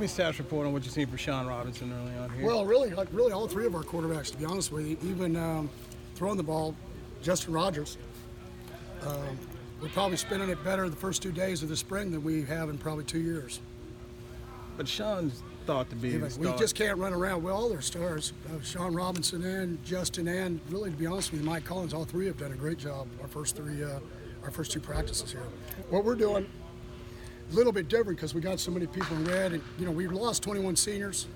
me stats report on what you've seen for Sean Robinson early on here. Well, really all three of our quarterbacks, to be honest with you, even throwing the ball, Justin Rogers, we're probably spinning it better the first 2 days of the spring than we have in probably 2 years. But Sean's thought to be the We star. just can't run around. Well, all their stars, Sean Robinson and Justin and really, to be honest with you, Mike Collins, all three have done a great job our first two practices here. What we're doing, a little bit different because we got so many people in red, and we lost 21 seniors.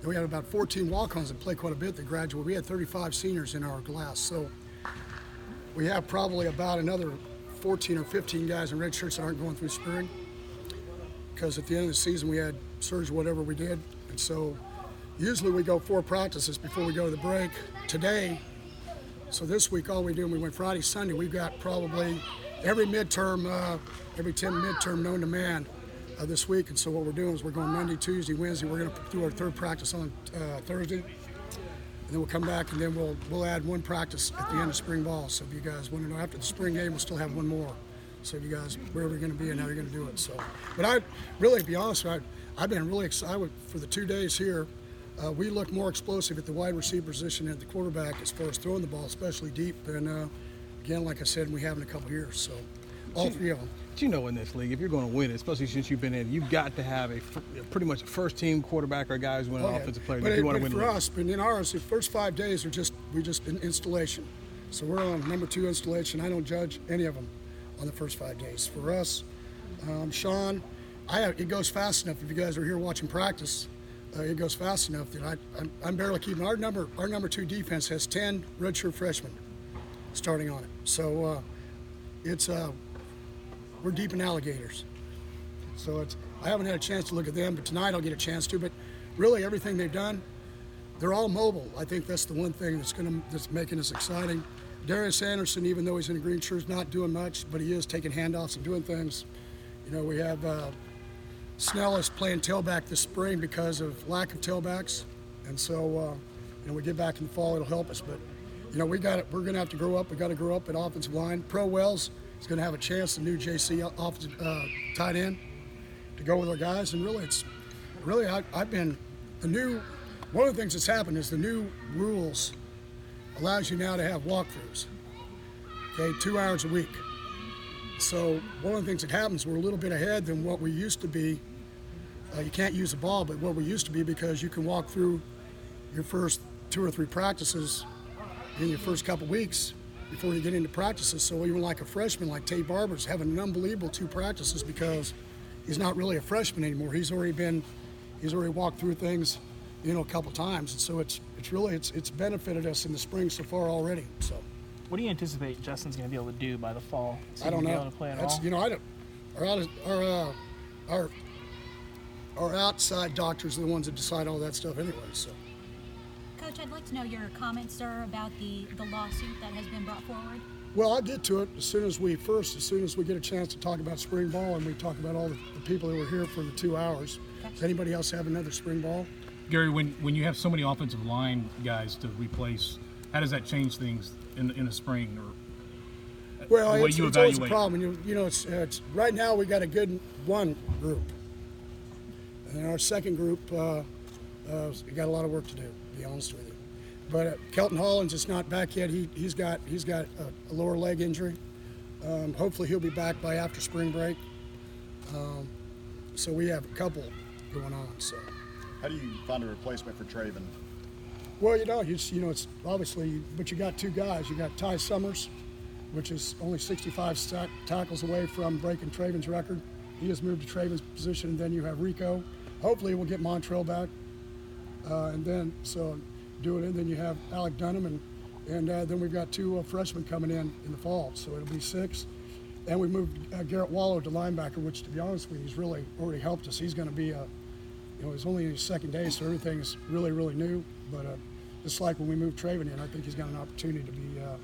And we had about 14 walk-ons that play quite a bit that graduated. We had 35 seniors in our class, so we have probably about another 14 or 15 guys in red shirts that aren't going through spring, because at the end of the season we had surge whatever we did, and so usually we go 4 practices before we go to the break. Today, so this week all we do, and we went Friday, Sunday, we've got probably every 10 midterm known to man this week, and so what we're doing is we're going Monday, Tuesday, Wednesday. We're going to do our 3rd practice on Thursday, and then we'll come back and then we'll add 1 practice at the end of spring ball. So if you guys want to know, after the spring game, we'll still have 1 more. So if you guys, wherever you're going to be and how you're going to do it. So, but I really, to be honest, I've been really excited for the 2 days here. We look more explosive at the wide receiver position and at the quarterback as far as throwing the ball, especially deep, than again, like I said, we have in a couple of years. So all 3 of them. But in this league, if you're going to win it, especially since you've been in, you've got to have pretty much a first-team quarterback or a guy who's winning offensive player. If you want to win for us, but in ours, the first 5 days are we just been installation. So we're on number 2 installation. I don't judge any of them on the first 5 days. For us, Sean, it goes fast enough. If you guys are here watching practice, it goes fast enough that I'm barely keeping our number 2 defense has 10 redshirt freshmen starting on it. So we're deep in alligators. So I haven't had a chance to look at them, but tonight I'll get a chance to. But really, everything they've done, they're all mobile. I think that's the one thing that's making us exciting. Darius Anderson, even though he's in a green shirt, is not doing much, but he is taking handoffs and doing things. We have Snell is playing tailback this spring because of lack of tailbacks, and so we get back in the fall, it'll help us. But we're going to have to grow up. We got to grow up at offensive line. Pro Wells is going to have a chance, the new JC offensive tight end, to go with our guys. And really, I've been one of the things that's happened is the new rules allows you now to have walkthroughs. Okay, 2 hours a week. So one of the things that happens, we're a little bit ahead than what we used to be. You can't use the ball, but what we used to be, because you can walk through your first 2 or 3 practices in your first couple weeks before you get into practices. So even like a freshman like Tate Barber's having an unbelievable 2 practices because he's not really a freshman anymore. He's already walked through things, a couple times. And so it's benefited us in the spring so far already. So. What do you anticipate Justin's going to be able to do by the fall? I don't know. Be able to play at all? Our outside doctors are the ones that decide all that stuff anyway. So. Coach, I'd like to know your comments, sir, about the lawsuit that has been brought forward. Well, I'll get to it as soon as we get a chance to talk about spring ball and we talk about all the people that were here for the 2 hours. Okay. Does anybody else have another spring ball? Gary, when you have so many offensive line guys to replace, how does that change things in the spring? Or well, it's always a problem. It's right now we got a good 1 group, and our second group we got a lot of work to do, to be honest with you. But Kelton Hollins is not back yet. He's got a lower leg injury. Hopefully he'll be back by after spring break. So we have a couple going on. So. How do you find a replacement for Traven? Well, it's obviously, but you got 2 guys. You got Ty Summers, which is only 65 tackles away from breaking Traven's record. He has moved to Traven's position, and then you have Rico. Hopefully we'll get Montrell back, and then do it. And then you have Alec Dunham, and then we've got 2 freshmen coming in the fall, so it'll be 6. And we moved Garrett Wallow to linebacker, which, to be honest with you, he's really already helped us. He's going to be it's only his second day, so everything is really, really new. But just like when we moved Traven in, I think he's got an opportunity to be a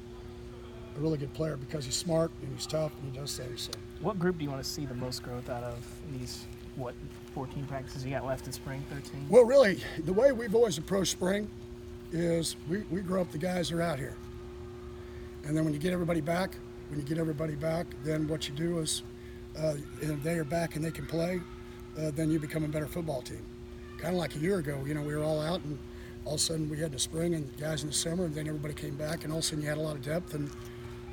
really good player because he's smart and he's tough and he does things. So. What group do you want to see the most growth out of in these, 14 practices you got left in spring, 13? Well, really, the way we've always approached spring is we grow up the guys that are out here. And then when you get everybody back, then what you do is, if they are back and they can play, then you become a better football team. Kind of like a year ago, we were all out, and all of a sudden we had the spring and guys in the summer, and then everybody came back, and all of a sudden you had a lot of depth, and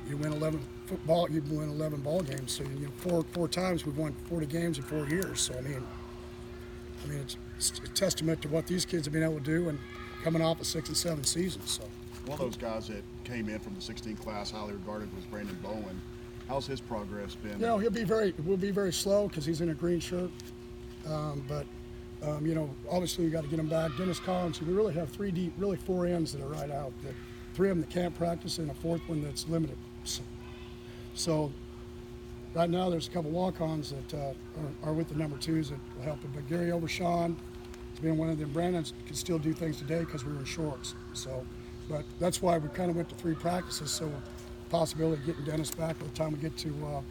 you win 11 ball games. So four times we've won 40 games in 4 years. So I mean, it's a testament to what these kids have been able to do, and coming off of 6 and 7 seasons. So one of those guys that came in from the 16 class, highly regarded, was Brandon Bowen. How's his progress been? We'll be very slow because he's in a green shirt. But obviously you got to get him back. Dennis Collins, we really have 4 ends that are right out. 3 of them that can't practice, and a 4th one that's limited. So right now there's a couple walk-ons that are with the number 2s that will help him. But Gary Overshawn has been one of them. Brandon can still do things today because we were in shorts. So, but that's why we kind of went to 3 practices. So possibility of getting Dennis back by the time we get to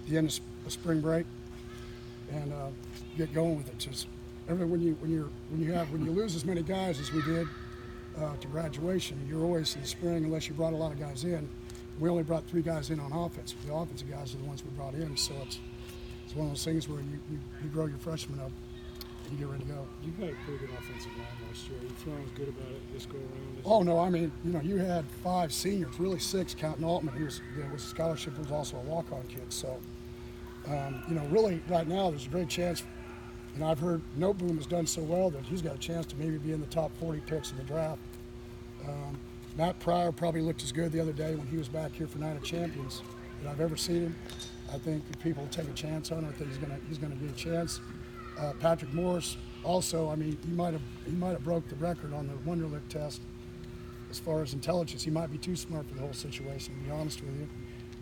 the end of spring break and get going with it. Just when you lose as many guys as we did to graduation, you're always in the spring unless you brought a lot of guys in. We only brought 3 guys in on offense. The offensive guys are the ones we brought in, so it's one of those things where you grow your freshmen up and you get ready to go. You had a pretty good offensive line last year. Are you feeling good about it this go around? Oh no, I mean, you had 5 seniors, really 6 counting Altman. He was a scholarship, was also a walk-on kid. So, really right now there's a great chance. I've heard Noteboom has done so well that he's got a chance to maybe be in the top 40 picks in the draft. Matt Pryor probably looked as good the other day when he was back here for Night of Champions that I've ever seen him. I think that people will take a chance on it. I think he's gonna get a chance. Patrick Morris also, I mean, he might have broke the record on the Wonderlic test as far as intelligence. He might be too smart for the whole situation, to be honest with you.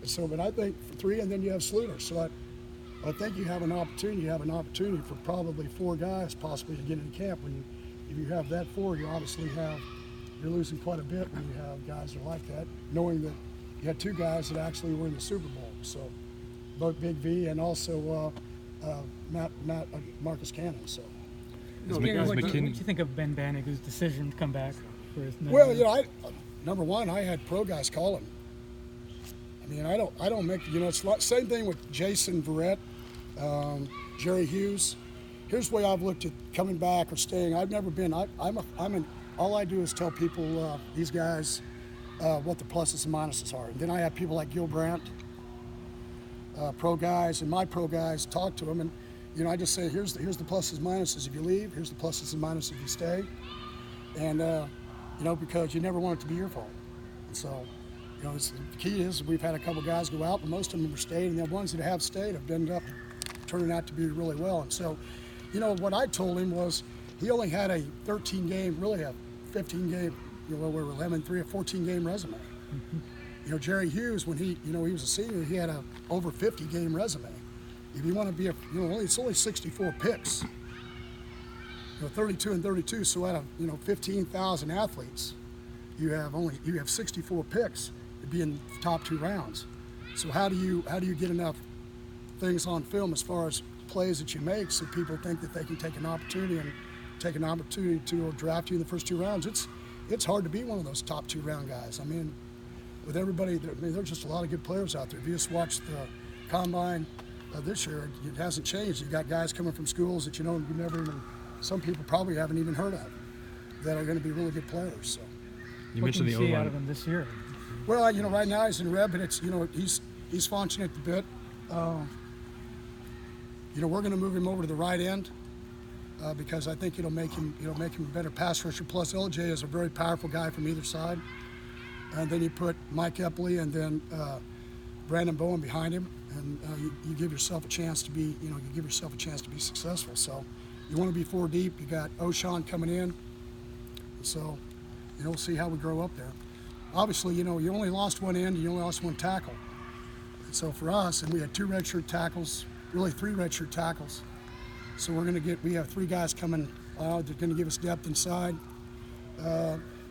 So, but I think for 3, and then you have Sluter. So I think you have an opportunity. You have an opportunity for probably 4 guys possibly to get into camp. If you have that 4, you're losing quite a bit when you have guys that are like that, knowing that you had 2 guys that actually were in the Super Bowl. So both Big V and also Marcus Cannon. So. What do you think of Ben Bannigan's decision to come back for his? Well, number one, I had pro guys call him. I mean, I don't make it's same thing with Jason Verrett, Jerry Hughes. Here's the way I've looked at coming back or staying. I've never been. All I do is tell people these guys what the pluses and minuses are. And then I have people like Gil Brandt, pro guys, and my pro guys talk to them, and I just say here's the pluses and minuses if you leave. Here's the pluses and minuses if you stay, and because you never want it to be your fault. And so, the key is we've had a couple guys go out, but most of them have stayed, and the ones that have stayed have ended up turning out to be really well. And so, what I told him was he only had a 13-game, really a 15-game, we were 11-3, a 14-game resume. Mm-hmm. Jerry Hughes, when he was a senior, he had a over 50-game resume. If you want to be it's only 64 picks. 32 and 32. So out of 15,000 athletes, you have 64 picks to be in the top 2 rounds. So how do you get enough things on film as far as plays that you make so people think that they can take an opportunity to draft you in the first 2 rounds? It's hard to be one of those top 2 round guys. I mean, with everybody, there's just a lot of good players out there. If you just watch the combine this year, it hasn't changed. You got guys coming from schools that you never even, some people probably haven't even heard of, that are going to be really good players. So, you mentioned the O-line out of him this year. Well, right now he's in red, but it's he's launching at the bit. We're going to move him over to the right end because I think it'll make him a better pass rusher. Plus, LJ is a very powerful guy from either side. And then you put Mike Epley and then Brandon Bowen behind him, and you give yourself a chance to be successful. So you want to be 4 deep. You got O'Shawn coming in, so we'll see how we grow up there. Obviously, you only lost 1 end, and you only lost 1 tackle. And so for us, and we had 2 redshirt tackles, really 3 redshirt tackles. So we have 3 guys coming. They're going to give us depth inside.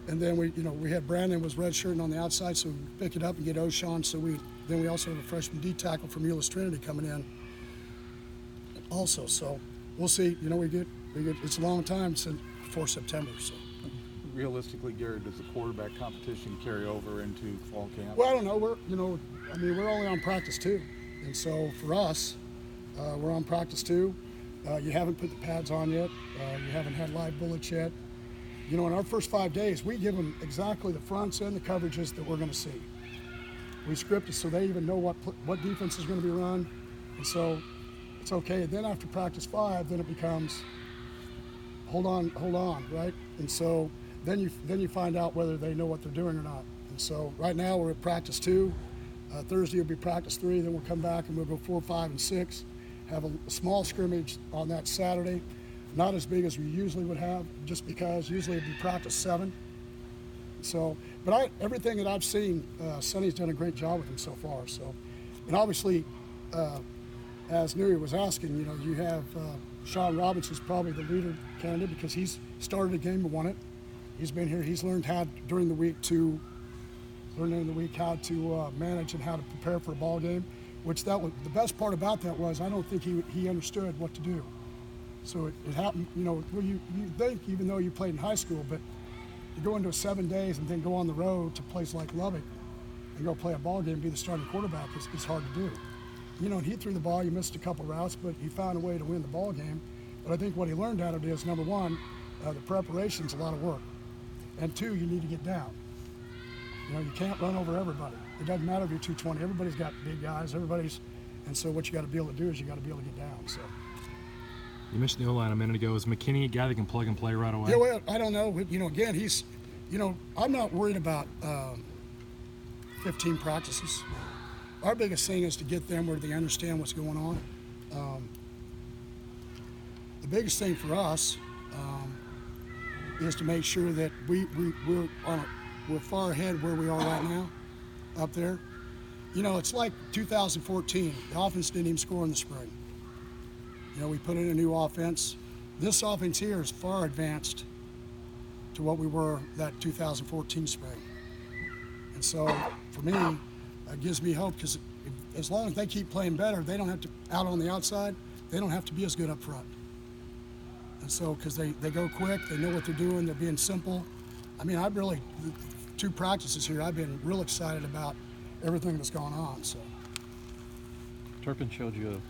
And then we had Brandon was redshirting on the outside, so we pick it up and get O'Shawn. So we also have a freshman D tackle from Euless Trinity coming in. Also, so we'll see. We get. It's a long time since before September. So realistically, Gary, does the quarterback competition carry over into fall camp? Well, I don't know. We're only on practice 2, and so for us, we're on practice 2. You haven't put the pads on yet. You haven't had live bullets yet. You know, in our first 5 days, we give them exactly the fronts and the coverages that we're going to see. We script it so they even know what defense is going to be run, and so it's okay. Then after practice 5, then it becomes hold on, right? And so then you find out whether they know what they're doing or not. And so right now we're at practice 2. Thursday will be practice 3. Then we'll come back and we'll go 4, 5, and 6. Have a small scrimmage on that Saturday. Not as big as we usually would have, just because usually it'd be practice 7. So, but everything that I've seen, Sonny's done a great job with him so far. So, and obviously, as Nuri was asking, you know, you have Sean Robinson's probably the leader candidate because he's started a game and won it. He's been here. He's learned how during the week how to manage and how to prepare for a ball game. Which that was the best part about that was I don't think he understood what to do. So it happened, you know. Well, you think even though you played in high school, but to go into 7 days and then go on the road to a place like Lubbock and go play a ball game and be the starting quarterback is hard to do. You know, and he threw the ball. You missed a couple routes, but he found a way to win the ball game. But I think what he learned out of it is, number one, the preparation's a lot of work, and 2, you need to get down. You know, you can't run over everybody. It doesn't matter if you're 220. Everybody's got big guys. And so what you got to be able to do is you got to be able to get down. So. You mentioned the O-line a minute ago. Is McKinney a guy that can plug and play right away? Yeah, well, I don't know. You know, again, I'm not worried about 15 practices. Our biggest thing is to get them where they understand what's going on. The biggest thing for us is to make sure that we're far ahead where we are right now up there. You know, it's like 2014. The offense didn't even score in the spring. You know, we put in a new offense. This offense here is far advanced to what we were that 2014 spring. And so, for me, it gives me hope because as long as they keep playing better, they don't have to, out on the outside, they don't have to be as good up front. And so, because they go quick, they know what they're doing, they're being simple. I mean, 2 practices here, I've been real excited about everything that's gone on. So. Turpin showed you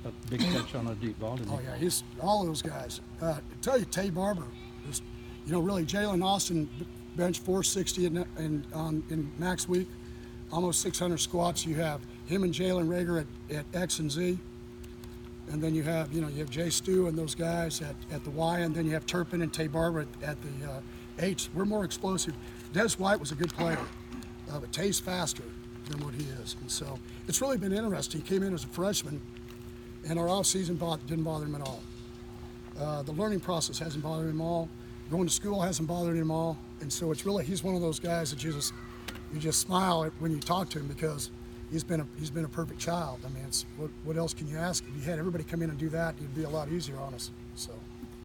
a big catch on a deep ball, didn't he? Oh yeah, he's all of those guys. I tell you, Tay Barber, really Jalen Austin benched 460 in max week, almost 600 squats. You have him and Jalen Rager at X and Z, and then you have Jay Stu and those guys at the Y, and then you have Turpin and Tay Barber at the H. We're more explosive. Des White was a good player, but Tay's faster than what he is, and so it's really been interesting. He came in as a freshman, and our off-season didn't bother him at all. The learning process hasn't bothered him at all. Going to school hasn't bothered him at all, and so it's really, he's one of those guys that you just smile at when you talk to him because he's been a perfect child. I mean, what else can you ask? If you had everybody come in and do that, it'd be a lot easier on us. So.